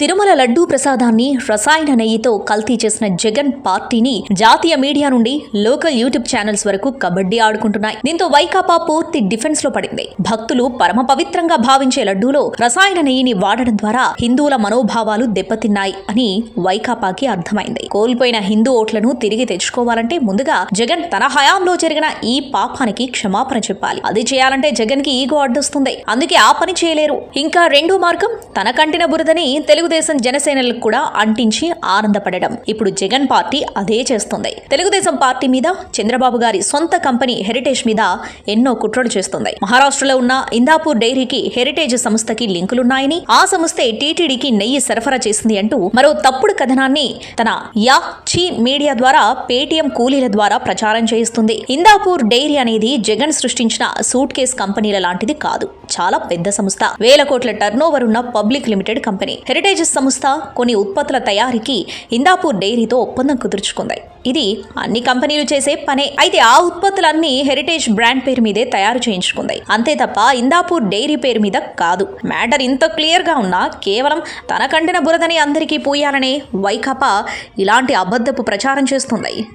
తిరుమల లడ్డూ ప్రసాదాన్ని రసాయన నెయ్యితో కల్తీ చేసిన జగన్ పార్టీని జాతీయ మీడియా నుండి లోకల్ యూట్యూబ్ ఛానల్స్ వరకు కబడ్డీ ఆడుకుంటున్నాయి. దీంతో వైకాపా పూర్తి డిఫెన్స్ లో పడింది. భక్తులు పరమ పవిత్రంగా భావించే లడ్డూలో రసాయన నెయ్యిని వాడడం ద్వారా హిందువుల మనోభావాలు దెబ్బతిన్నాయి అని వైకాపాకి అర్థమైంది. కోల్పోయిన హిందూ ఓట్లను తిరిగి తెచ్చుకోవాలంటే ముందుగా జగన్ తన హయాంలో జరిగిన ఈ పాపానికి క్షమాపణ చెప్పాలి. అది చేయాలంటే జగన్ కి ఈగో అడ్డొస్తుంది. అందుకే ఆ పని చేయలేరు. ఇంకా రెండో మార్గం తన కంటిన బురదని తెలుగుదేశం జనసేనలకు కూడా అంటించి ఆనందపడడం. ఇప్పుడు జగన్ పార్టీ అదే చేస్తుంది. తెలుగుదేశం పార్టీ మీద, చంద్రబాబు గారి సొంత కంపెనీ హెరిటేజ్ మీద ఎన్నో కుట్రలు చేస్తుంది. మహారాష్ట్రలో ఉన్న ఇందాపూర్ డైరీకి హెరిటేజ్ సంస్థకి లింకులున్నాయని, ఆ సంస్థే టీటీడీకి నెయ్యి సరఫరా చేసింది అంటూ మరో తప్పుడు కథనాన్ని తన యాక్షి మీడియా ద్వారా పేటీఎం కూలీల ద్వారా ప్రచారం చేయిస్తుంది. ఇందాపూర్ డైరీ అనేది జగన్ సృష్టించిన సూట్ కేస్ కంపెనీల లాంటిది కాదు. చాలా పెద్ద సంస్థ. వేల కోట్ల టర్నోవర్ ఉన్న పబ్లిక్ లిమిటెడ్ కంపెనీ. హెరిటేజ్ సంస్థ కొన్ని ఉత్పత్తుల తయారీకి ఇందాపూర్ డైరీతో ఒప్పందం కుదుర్చుకుంది. ఇది అన్ని కంపెనీలు చేసే పనే. అయితే ఆ ఉత్పత్తులన్నీ హెరిటేజ్ బ్రాండ్ పేరు మీదే తయారు చేయించుకుంది. అంతే తప్ప ఇందాపూర్ డైరీ పేరు మీద కాదు. మ్యాటర్ ఇంత క్లియర్ గా ఉన్నా కేవలం తన కంటిన బురదని అందరికీ పూయాలనే వైకాపా ఇలాంటి అబద్ధపు ప్రచారం చేస్తుంది.